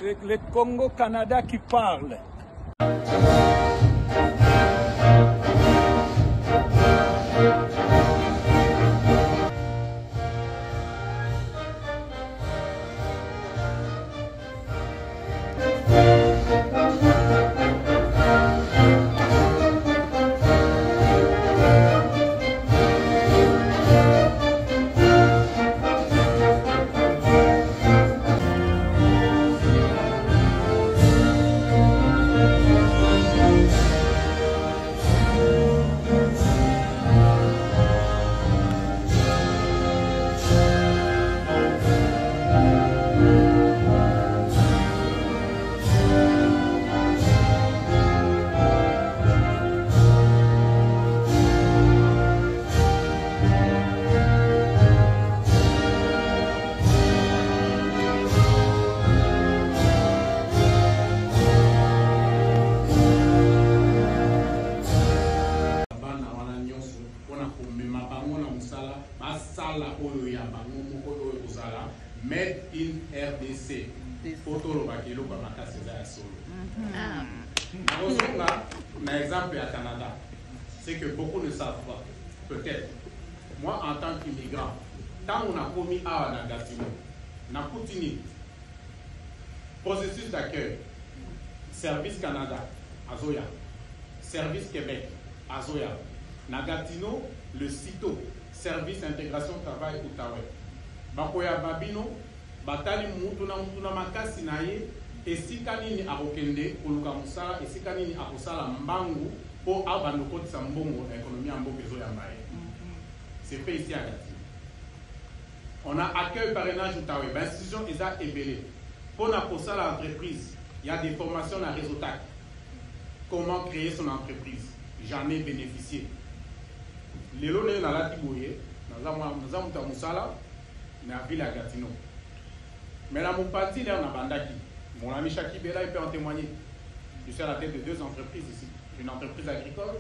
le Congo-Canada qui parle. Made in RDC. Photo lo bakelo ba makasi za solo. Un exemple à Canada, c'est que beaucoup ne savent pas. Peut-être. Moi, en tant qu'immigrant, tant on a commis à Nagatino, na Poutini, processus d'accueil, Service Canada, Azoya, Service Québec, Azoya, Nagatino, le CITO, Service Intégration Travail Outaouais. Bakoya babino batali mutuna makasi naye esika nini akokende koluka musala esika nini akosala mbangu po abando kotisa mbongo na économie amboka ezo yamba ye. C'est fait ici à Gati. On a accueil parrainage Outaouais, l'institution eza ebele. Pour na kosala entreprise, il y a des formations à réseautage. Comment créer son entreprise? J'en ai bénéficié. Lelo ne na lati boye, naza muta musala na ville à Gatineau. Mais là, mon parti, là, on a bandaki. Mon ami Chaki Bela, il peut en témoigner. Je suis à la tête de 2 entreprises ici. J'ai une entreprise agricole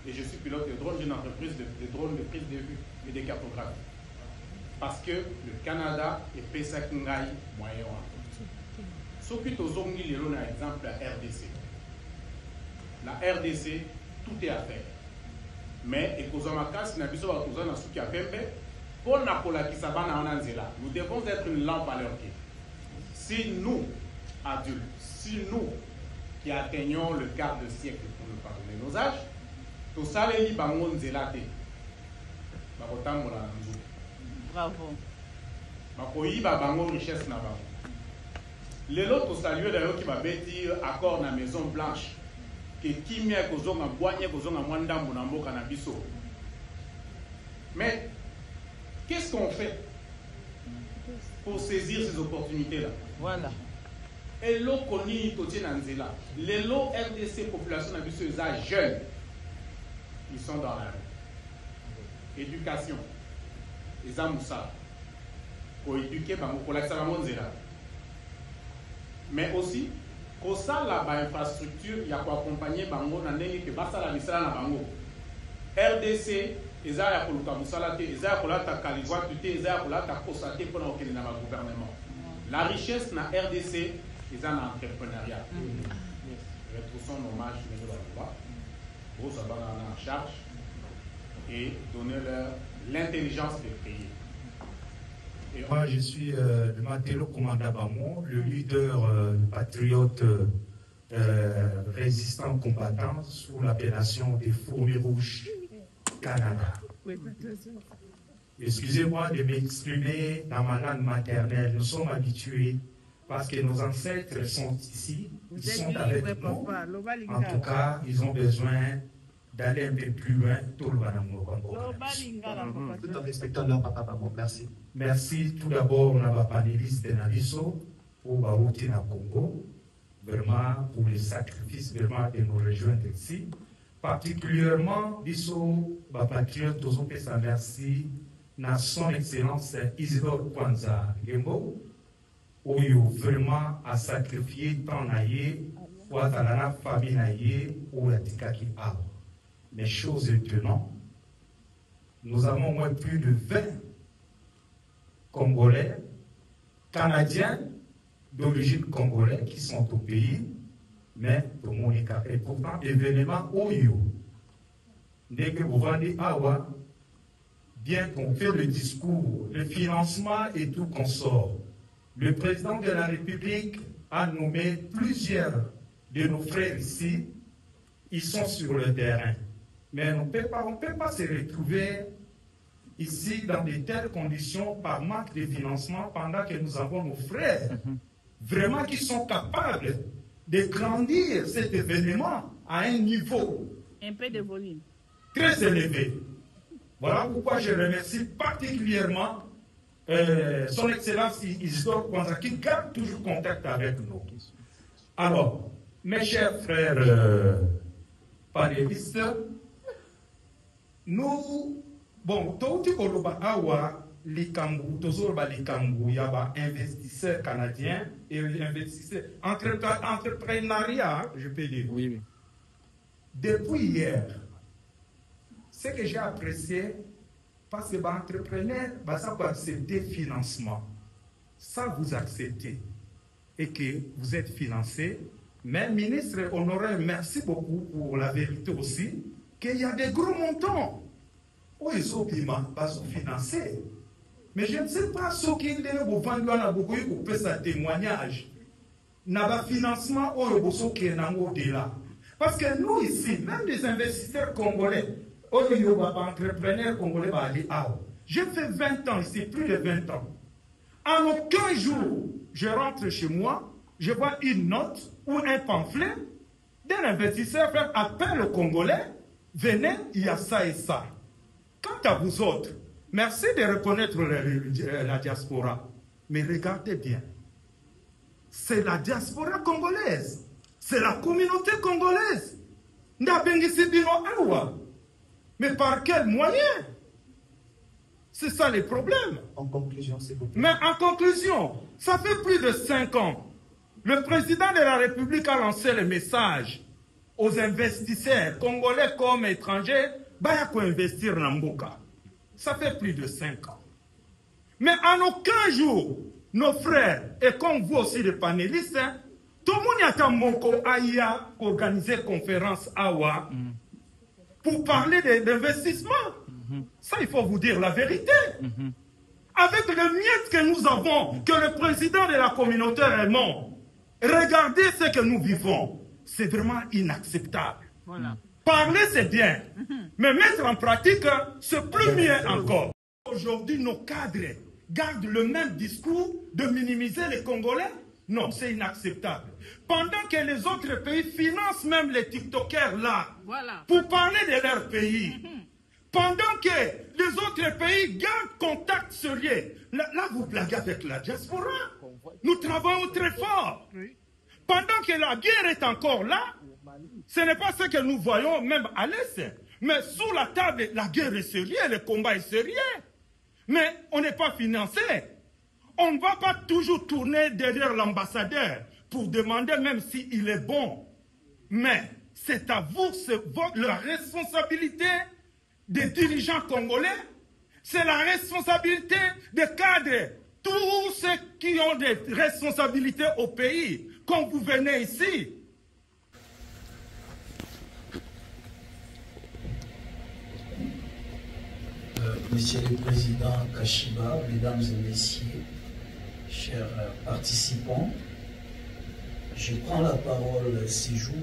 et je suis pilote de drone. J'ai une entreprise de drone de prise de vue et de cartographie. Parce que le Canada est Pesak Ngai moyen. Ce qui est aux Zongi, on a exemple la RDC. La RDC, tout est à faire. Mais, et Kozamakas, n'a pas besoin de souki à Pembe. Nous devons être une lampe à leur pied. Si nous, adultes, si nous, qui atteignons le quart de siècle pour ne pas donner nos âges, tout ça, les bangon zélate. Bravo. Makoyi bangon richesse na bango. Les autres saluent d'ailleurs qui va bâtir accord na Maison Blanche. Que kimia kozonga boanye kozonga mwandambo na mboka na biso. Mais qu'est-ce qu'on fait pour saisir ces opportunités-là? Voilà. Et l'eau connue, les lots RDC population ambitieuse jeunes, ils sont dans la rue. Éducation, les amoussa, pour éduquer, pour la. Mais aussi, pour ça, la infrastructure, il y a pour accompagner Bango, que basta la misala na Bango. RDC, Ezaya koluka musala te, Ezaya kolata kalivwa tute, Ezaya kolata kosate pour l'okene na gouvernement. La richesse na RDC, Ezaya na entrepreneuriat. Retroussons nos marches de l'Europe, gros abana en charge et donner leur l'intelligence de créer. Et moi, je suis le Matelo Commanda Bamo, le leader patriote résistant combattant sous l'appellation des Fourmis Rouges Canada. Excusez-moi de m'exprimer dans ma langue maternelle. Nous sommes habitués parce que nos ancêtres sont ici, ils sont avec nous. En tout cas, ils ont besoin d'aller un peu plus loin. Tout en respectant leur papa, merci. Merci tout d'abord aux panélistes de Naviso pour Baouti na Congo, vraiment pour les sacrifices vraiment de nous rejoindre ici. Particulièrement, Biso, patriote, merci na son excellence Isidore Kwanza Gembo, où il vraiment a sacrifié tant naïe, ou à la famille naïe, ou à Tikaki A. Mais chose étonnante, nous avons moins plus de 20 Congolais, Canadiens, d'origine congolaise qui sont au pays, mais pour Monica. Et pourtant, événement Oyo, dès que vous vendez Awa, bien qu'on fait le discours, le financement et tout qu'on sort, le président de la République a nommé plusieurs de nos frères ici, ils sont sur le terrain. Mais on ne peut pas se retrouver ici dans de telles conditions par manque de financement pendant que nous avons nos frères vraiment qui sont capables de grandir cet événement à un niveau Un peu de volume. très élevé. Voilà pourquoi je remercie particulièrement son Excellence Isidore Kwanza qui garde toujours contact avec nous. Alors, mes chers frères panélistes, nous, bon, tout Koloba Awa, Likambu, Tozorba Likambu, Yaba, investisseurs canadiens et investisseurs, entrepreneuriat, je peux dire. Oui, oui. Depuis hier, ce que j'ai apprécié, parce que l'entrepreneur va accepter financement. Ça, vous acceptez. Et que vous êtes financé. Mais, ministre Honoré, merci beaucoup pour la vérité aussi, qu'il y a des gros montants où ils sont financés. Mais je ne sais pas ce qui est au Vandouana beaucoup pour faire ce témoignage. Il y a un financement qui est au-delà. Parce que nous ici, même les investisseurs congolais, entrepreneurs congolais, j'ai fait 20 ans ici, plus de 20 ans. En aucun jour, je rentre chez moi, je vois une note ou un pamphlet d'un investisseur faire appel aux Congolais, venez, il y a ça et ça. Quant à vous autres, merci de reconnaître la diaspora, mais regardez bien. C'est la diaspora congolaise, c'est la communauté congolaise. Mais par quel moyen? C'est ça les problèmes. En conclusion, s'il vous plaît. Mais en conclusion, ça fait plus de 5 ans. Le président de la République a lancé le message aux investisseurs, congolais comme étrangers, bah, il investir dans Mboka. Ça fait plus de 5 ans. Mais en aucun jour, nos frères, et comme vous aussi les panélistes, tout le monde attend Moko Aïa organiser une conférence Awa pour parler d'investissement. Ça, il faut vous dire la vérité. Avec le miettes que nous avons, que le président de la communauté Raymond, regardez ce que nous vivons. C'est vraiment inacceptable. Voilà. Parler, c'est bien. Mais mettre en pratique, c'est plus mieux encore. Aujourd'hui, nos cadres gardent le même discours de minimiser les Congolais. Non, c'est inacceptable. Pendant que les autres pays financent même les TikTokers là, Voilà. pour parler de leur pays. Pendant que les autres pays gardent contact sérieux. Là, vous blaguez avec la diaspora. Nous travaillons très fort. Pendant que la guerre est encore là, ce n'est pas ce que nous voyons même à l'Est. Mais sous la table, la guerre est sérieuse, le combat est sérieux. Mais on n'est pas financé. On ne va pas toujours tourner derrière l'ambassadeur pour demander même s'il est bon. Mais c'est à vous, c'est la responsabilité des dirigeants congolais, c'est la responsabilité des cadres, tous ceux qui ont des responsabilités au pays. Quand vous venez ici, Monsieur le Président Kashiba, Mesdames et Messieurs, chers participants, je prends la parole ce jour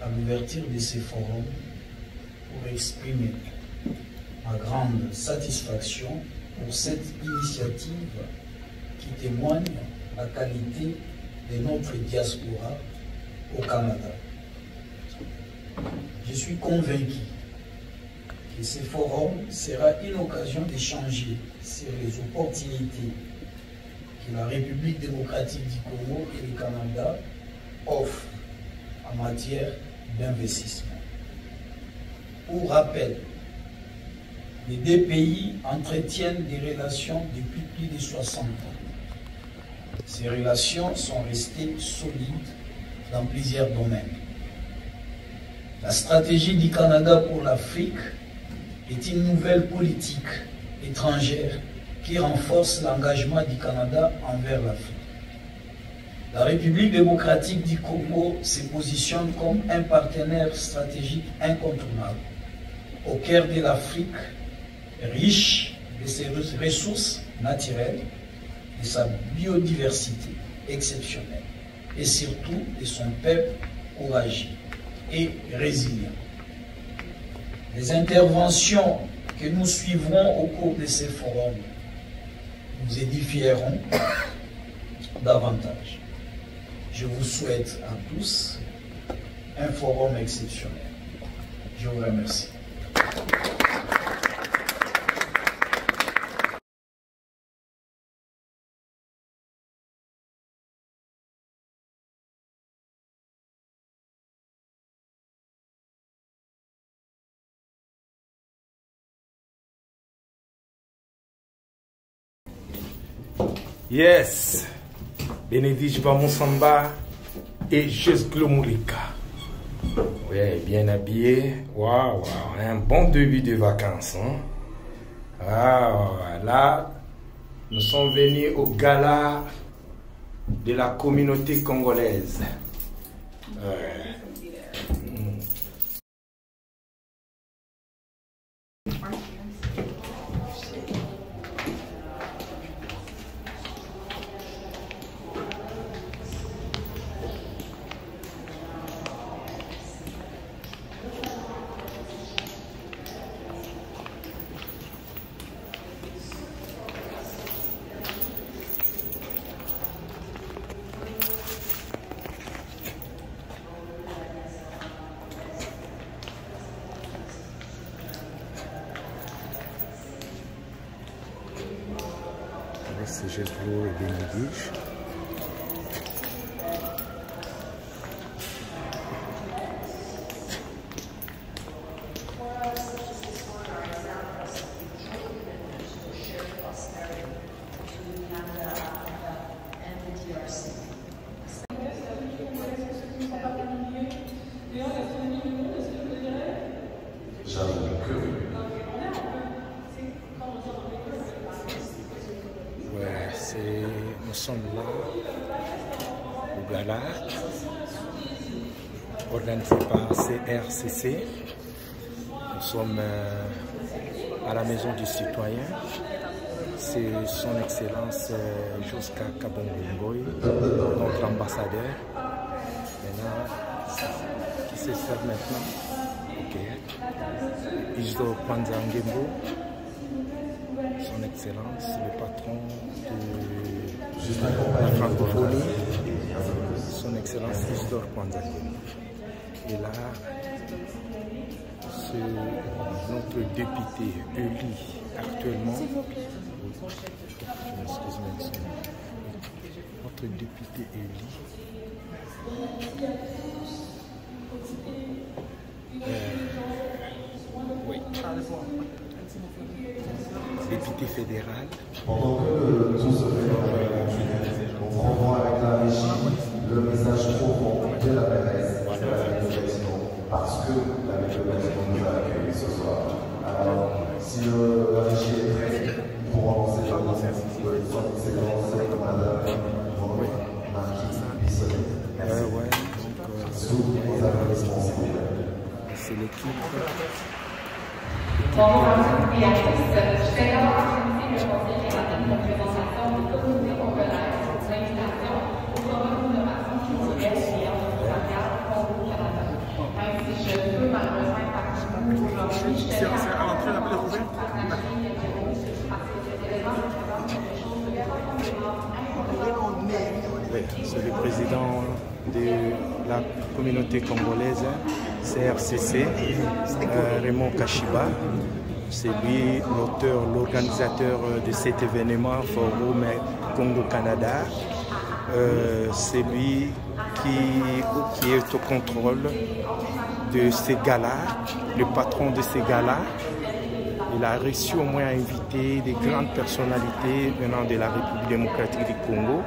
à l'ouverture de ce forum pour exprimer ma grande satisfaction pour cette initiative qui témoigne la qualité de notre diaspora au Canada. Je suis convaincu que ce forum sera une occasion d'échanger sur les opportunités que la République démocratique du Congo et le Canada offrent en matière d'investissement. Pour rappel, les deux pays entretiennent des relations depuis plus de 60 ans. Ces relations sont restées solides dans plusieurs domaines. La stratégie du Canada pour l'Afrique est une nouvelle politique étrangère qui renforce l'engagement du Canada envers l'Afrique. La République démocratique du Congo se positionne comme un partenaire stratégique incontournable au cœur de l'Afrique, riche de ses ressources naturelles, de sa biodiversité exceptionnelle et surtout de son peuple courageux et résilient. Les interventions que nous suivrons au cours de ces forums nous édifieront davantage. Je vous souhaite à tous un forum exceptionnel. Je vous remercie. Yes, Bénédicte Bamoussamba et Juste Glomulika. Oui, bien habillé. Waouh, un bon début de vacances. Hein? Ah, là, nous sommes venus au gala de la communauté congolaise. C'est Jeslo et Bénédicte. Nous sommes là au gala organisé par CRCC. Nous sommes à la maison du citoyen. C'est son excellence Joska Kabongo, notre ambassadeur. Maintenant, qui se sert maintenant? Ok. Isidore Panzangembo, son excellence, le patron de la francophonie, son excellence Isidore Panzangembo. Et là, c'est notre député élu actuellement. Notre député élu. Oui. Député fédéral. Pendant que tout se fait, on prend avec la régie le message profond de la maîtresse de la médiation, parce que la médiation nous a accueillis ce soir. Alors, si la régie est prête pour lancer le concert de son excellence, Madame Marquise Bissonnet. Sous les applaudissements, s'il vous plaît. C'est l'équipe. Bonjour à tous et à tous. Je vais d'abord organiser le conseil général de représentation de communauté congolaise pour l'invitation au forum d'innovation culturelle et entrepreneuriale Congo-Canada. Même si je peux malheureusement être partie aujourd'hui, je tenais à partager parce que cet événement représente quelque chose de profondément important. Oui, c'est le président de la communauté congolaise, CRCC, Raymond Kashiba. C'est lui l'auteur, l'organisateur de cet événement Forum Congo-Canada. C'est lui qui est au contrôle de ces galas, le patron de ces galas. Il a reçu au moins invité des grandes personnalités venant de la République démocratique du Congo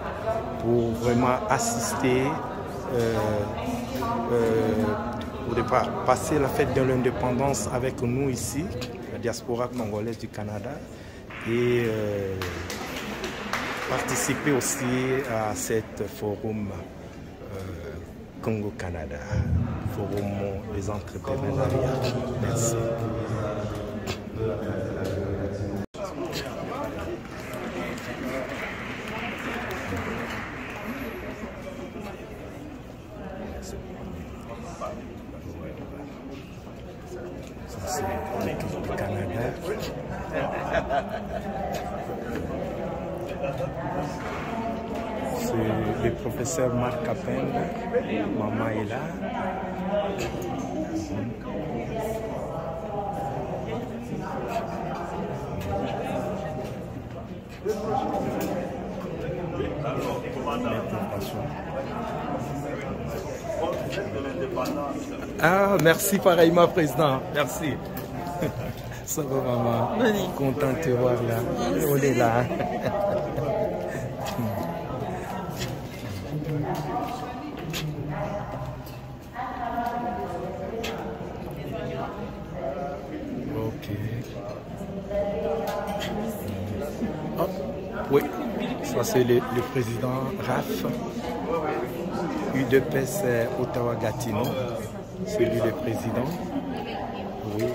pour vraiment assister, pour passer la fête de l'indépendance avec nous ici, la diaspora congolaise du Canada, et participer aussi à cet forum Congo-Canada, forum des entrepreneuriats. Merci. C'est l'équipe du Canada. C'est le professeur Marc Capin. Maman est là. Ah, merci pareillement, président. Merci. Ça va, maman? Oui. Content de te voir là. On est là. Ok. Oh, oui, ça c'est le président RAF. UDPS Ottawa-Gatineau, celui le président. Oui. Ouais.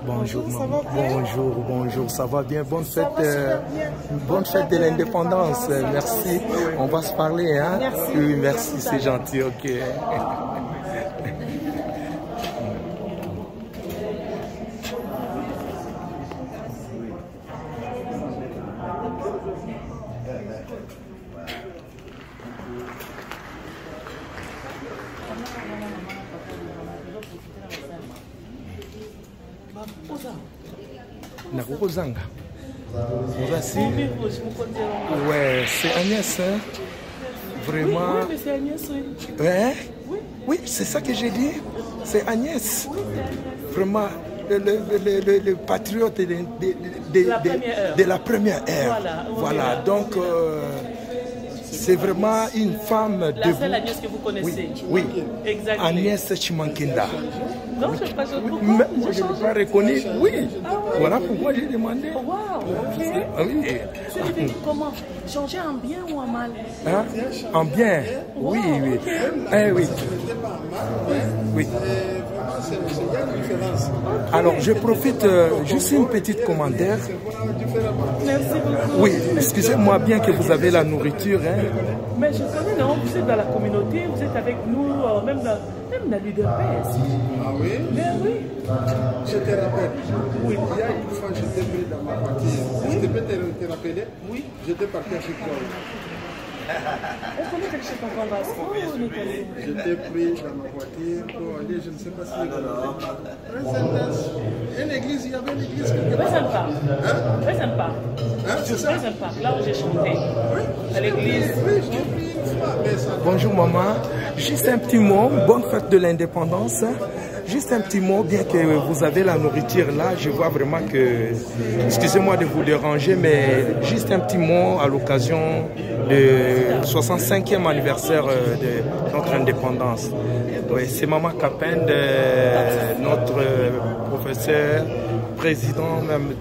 Bonjour, maman. Bonjour, ça va bien? Bonne fête de l'indépendance. Merci. On va se parler, hein? Merci. Oui, merci, c'est gentil, ok. Nakozanga. Voici. Ouais, c'est Agnès. Hein? Vraiment. Oui, mais c'est Agnès, oui. Ouais? Oui, c'est ça que j'ai dit. C'est Agnès. Vraiment, le patriote de la première ère. Voilà. Donc, c'est vraiment une femme de. La seule Agnès que vous connaissez. Oui. Exactement. Agnès Chimankenda. Non, je ne sais pas. Mais je ne l'ai pas reconnu. Oui. Voilà pourquoi j'ai demandé. Wow, ok. Oui. Comment? Changer en bien ou en mal? Hein? En bien. Oui, oui. Eh oui. Oui. Alors, je profite juste une petite commentaire. Merci beaucoup. Oui, excusez-moi bien que vous avez la nourriture. Hein. Mais je connais, non, vous êtes dans la communauté, vous êtes avec nous, même dans l'UDPS. Ah oui? Mais oui. Je te rappelle. Oui. Il y a une fois, j'étais pris dans ma voiture. Oui. Je peux te rappeler? Oui. J'étais parti avec toi. On connaît quelque chose qu'on va se j'étais pris dans ma voiture pour aller, je ne sais pas si une église, il y avait une église quelque part. Présente pas. Hein? Présente pas. Hein? C'est ça? Présente pas. Là où j'ai chanté. Oui. À l'église. Oui, je t'ai pris une fois. Mais ça... Bonjour maman. Juste un petit mot. Bonne fête de l'indépendance. Juste un petit mot, bien que vous avez la nourriture là, je vois vraiment que, excusez-moi de vous déranger, mais juste un petit mot à l'occasion du 65e anniversaire de notre indépendance. Oui, c'est Maman Capin, notre professeur, président même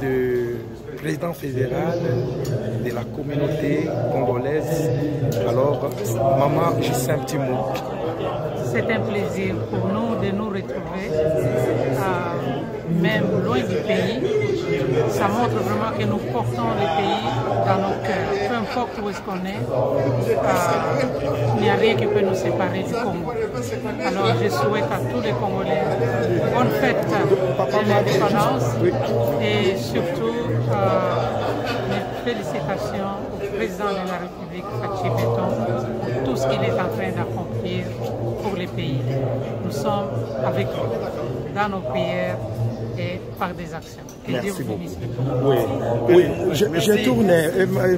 président fédéral de la communauté congolaise. Alors, maman, juste un petit mot. C'est un plaisir pour nous de nous retrouver, même loin du pays. Ça montre vraiment que nous portons le pays dans nos cœurs. Peu importe où est-ce qu'on est, il n'y a rien qui peut nous séparer du Congo. Alors je souhaite à tous les Congolais bonne fête de l'indépendance et surtout mes félicitations au président de la République, Fachi Beton, pour tout ce qu'il est en train d'accomplir pour les pays. Nous sommes avec vous dans nos prières et par des actions. Et merci beaucoup. Oui, oui, je tourne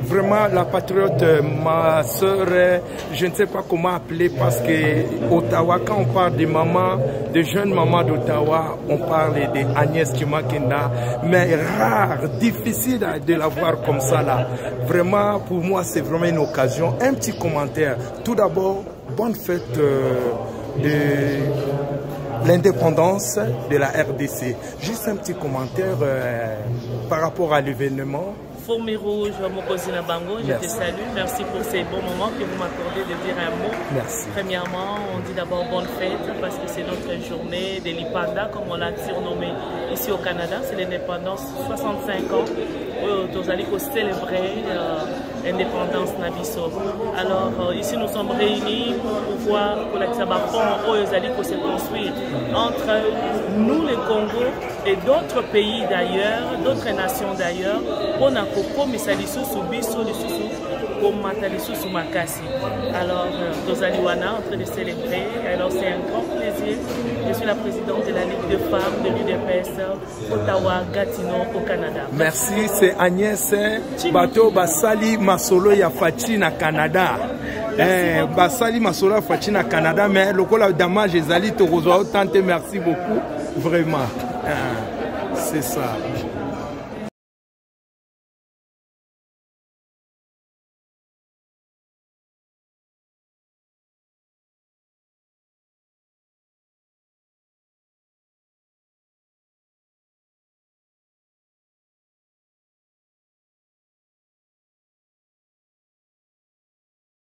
vraiment la patriote, ma soeur, je ne sais pas comment appeler parce que Ottawa, quand on parle de maman, de jeunes mamans d'Ottawa, on parle d'Agnès Chimankenda, mais rare, difficile de la voir comme ça là. Vraiment, pour moi, c'est vraiment une occasion. Un petit commentaire. Tout d'abord, bonne fête de l'indépendance de la RDC. Juste un petit commentaire par rapport à l'événement. Fourmi Rouge, Mokozina Bango, je te salue. Merci pour ces bons moments que vous m'accordez de dire un mot. Merci. Premièrement, on dit d'abord bonne fête parce que c'est notre journée de l'Ipanda, comme on l'a surnommé ici au Canada. C'est l'indépendance, 65 ans. Nous allons célébrer l'indépendance Nabiso. Alors ici nous sommes réunis pour pouvoir que la Sabafon se construire entre nous les Congo et d'autres pays d'ailleurs, d'autres nations d'ailleurs, pour nous alors Tozaliwana en train de célébrer. Alors c'est un grand plaisir. Je suis la présidente de la Ligue de femmes de l'UDPS Ottawa Gatineau au Canada. Merci, c'est Agnès Bato Basali Masolo Yafachi na Canada. Basali Masolo Yafachi na Canada, mais le col dommage Ezali Torozo, tante merci beaucoup, vraiment. C'est ça.